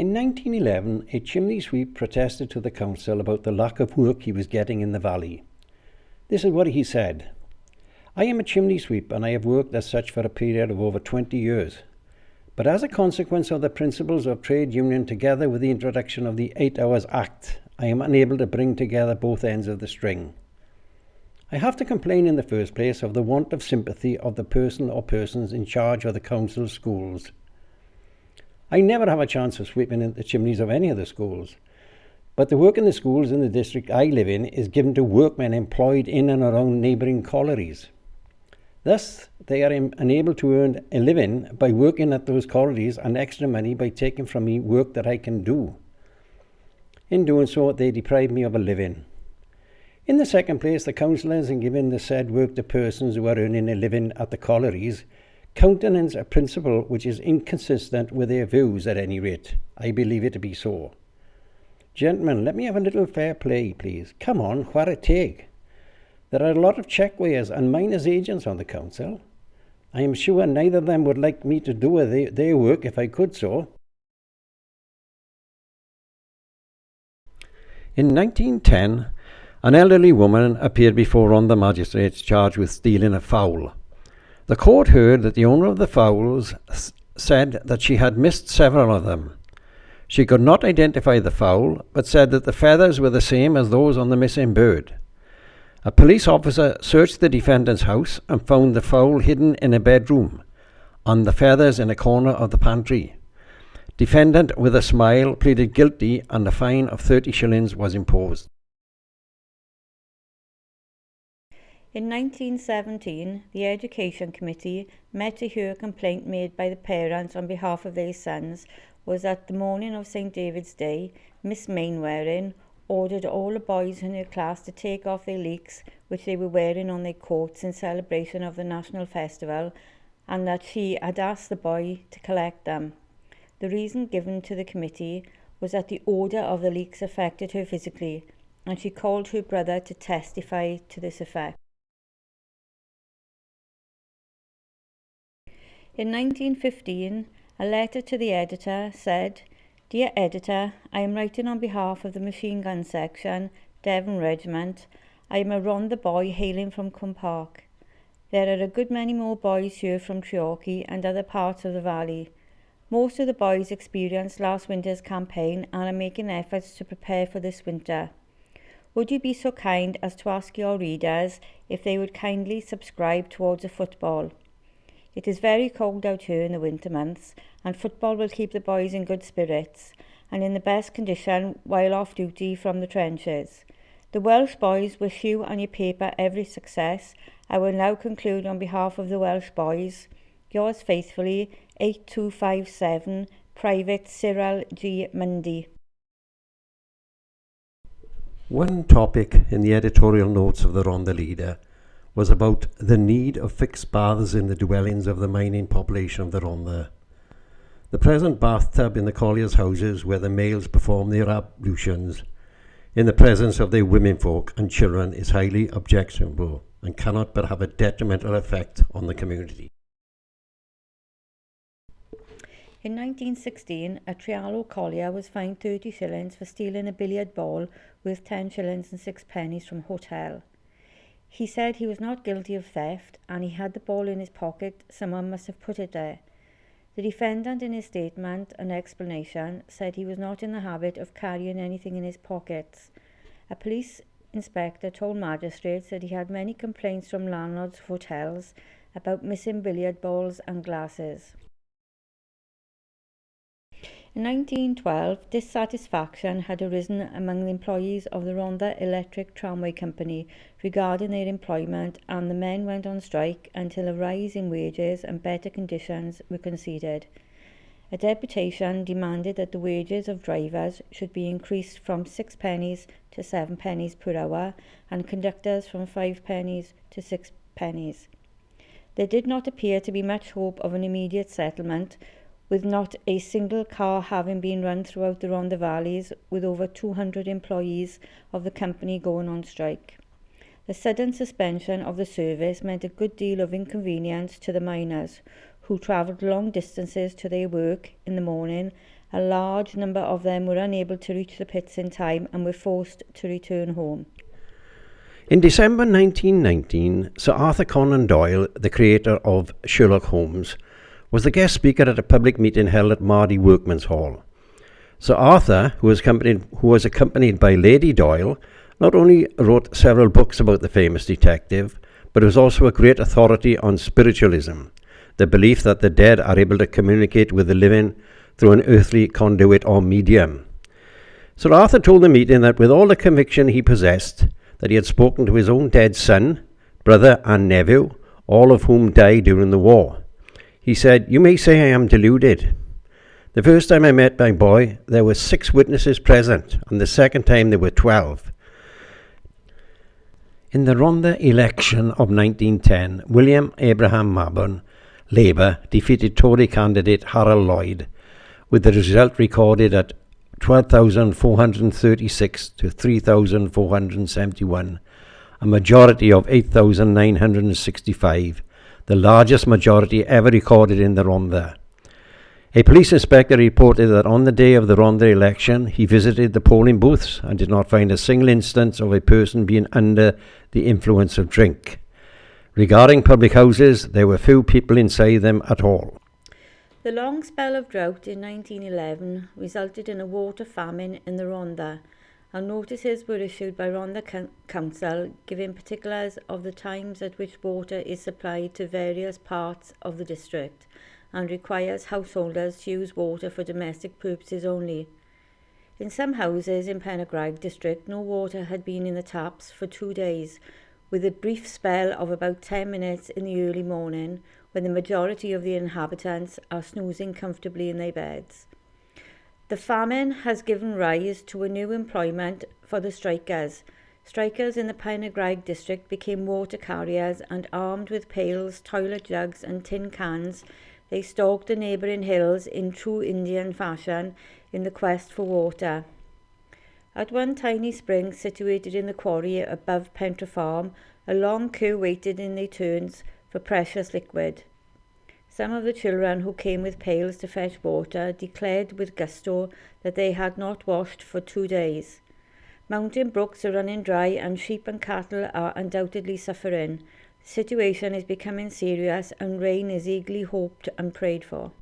In 1911, a chimney sweep protested to the council about the lack of work he was getting in the valley. This is what he said: "I am a chimney sweep and I have worked as such for a period of over 20 years. But as a consequence of the principles of trade union together with the introduction of the 8 Hours Act, I am unable to bring together both ends of the string. I have to complain in the first place of the want of sympathy of the person or persons in charge of the council's schools. I never have a chance of sweeping in the chimneys of any of the schools, but the work in the schools in the district I live in is given to workmen employed in and around neighbouring collieries. Thus, they are unable to earn a living by working at those collieries and extra money by taking from me work that I can do. In doing so, they deprive me of a living. In the second place, the councillors, in giving the said work to persons who are earning a living at the collieries, countenance a principle which is inconsistent with their views. At any rate, I believe it to be so. Gentlemen, let me have a little fair play, please. Come on, whare take. There are a lot of checkweighers and miners agents on the council. I am sure neither of them would like me to do their work if I could so." In 1910, an elderly woman appeared before Rhondda magistrates charged with stealing a fowl. The court heard that the owner of the fowls said that she had missed several of them. She could not identify the fowl, but said that the feathers were the same as those on the missing bird. A police officer searched the defendant's house and found the fowl hidden in a bedroom, and the feathers in a corner of the pantry. Defendant, with a smile, pleaded guilty and a fine of 30 shillings was imposed. In 1917, the Education Committee met to hear a complaint made by the parents on behalf of their sons was that the morning of St. David's Day, Miss Mainwaring ordered all the boys in her class to take off their leeks which they were wearing on their coats in celebration of the national festival, and that she had asked the boy to collect them. The reason given to the committee was that the odour of the leeks affected her physically, and she called her brother to testify to this effect. In 1915, a letter to the editor said, "Dear Editor, I am writing on behalf of the Machine Gun Section, Devon Regiment. I am a Rhondda boy hailing from Cumpark. There are a good many more boys here from Treorchy and other parts of the valley. Most of the boys experienced last winter's campaign and are making efforts to prepare for this winter. Would you be so kind as to ask your readers if they would kindly subscribe towards a football? It is very cold out here in the winter months, and football will keep the boys in good spirits and in the best condition while off duty from the trenches. The Welsh boys wish you and your paper every success. I will now conclude on behalf of the Welsh boys. Yours faithfully, 8257, Private Cyril G. Mundy." One topic in the editorial notes of the Rhondda Leader was about the need of fixed baths in the dwellings of the mining population of the Rhondda. The present bathtub in the colliers' houses where the males perform their ablutions in the presence of their womenfolk and children is highly objectionable and cannot but have a detrimental effect on the community. In 1916, a Treallo collier was fined 30 shillings for stealing a billiard ball worth 10 shillings and 6 pennies from a hotel. He said he was not guilty of theft and he had the ball in his pocket. Someone must have put it there. The defendant, in his statement and explanation, said he was not in the habit of carrying anything in his pockets. A police inspector told magistrates that he had many complaints from landlords of hotels about missing billiard balls and glasses. In 1912, dissatisfaction had arisen among the employees of the Rhondda Electric Tramway Company regarding their employment, and the men went on strike until a rise in wages and better conditions were conceded. A deputation demanded that the wages of drivers should be increased from 6 pennies to 7 pennies per hour and conductors from 5 pennies to 6 pennies. There did not appear to be much hope of an immediate settlement, with not a single car having been run throughout the Rhondda valleys, with over 200 employees of the company going on strike. The sudden suspension of the service meant a good deal of inconvenience to the miners, who travelled long distances to their work in the morning A large number of them were unable to reach the pits in time and were forced to return home. In December 1919, Sir Arthur Conan Doyle, the creator of Sherlock Holmes, was the guest speaker at a public meeting held at Mardy Workman's Hall. Sir Arthur, who was accompanied by Lady Doyle, not only wrote several books about the famous detective, but was also a great authority on spiritualism, the belief that the dead are able to communicate with the living through an earthly conduit or medium. Sir Arthur told the meeting that with all the conviction he possessed, that he had spoken to his own dead son, brother and nephew, all of whom died during the war. He said, "You may say I am deluded. The first time I met my boy, there were 6 witnesses present, and the second time there were 12. In the Rhondda election of 1910, William Abraham Mabon, Labour, defeated Tory candidate Harold Lloyd, with the result recorded at 12,436 to 3,471, a majority of 8,965, the largest majority ever recorded in the Rhondda. A police inspector reported that on the day of the Rhondda election, he visited the polling booths and did not find a single instance of a person being under the influence of drink. Regarding public houses, there were few people inside them at all. The long spell of drought in 1911 resulted in a water famine in the Rhondda, and notices were issued by Rhondda Council giving particulars of the times at which water is supplied to various parts of the district, and requires householders to use water for domestic purposes only. In some houses in Penregraig district, no water had been in the taps for 2 days, with a brief spell of about 10 minutes in the early morning when the majority of the inhabitants are snoozing comfortably in their beds. The famine has given rise to a new employment for the strikers. Strikers in the Penregraig district became water carriers, and armed with pails, toilet jugs and tin cans, they stalked the neighbouring hills in true Indian fashion in the quest for water. At one tiny spring situated in the quarry above Pentre Farm, a long queue waited in their turns for precious liquid. Some of the children who came with pails to fetch water declared with gusto that they had not washed for 2 days. Mountain brooks are running dry and sheep and cattle are undoubtedly suffering. The situation is becoming serious and rain is eagerly hoped and prayed for.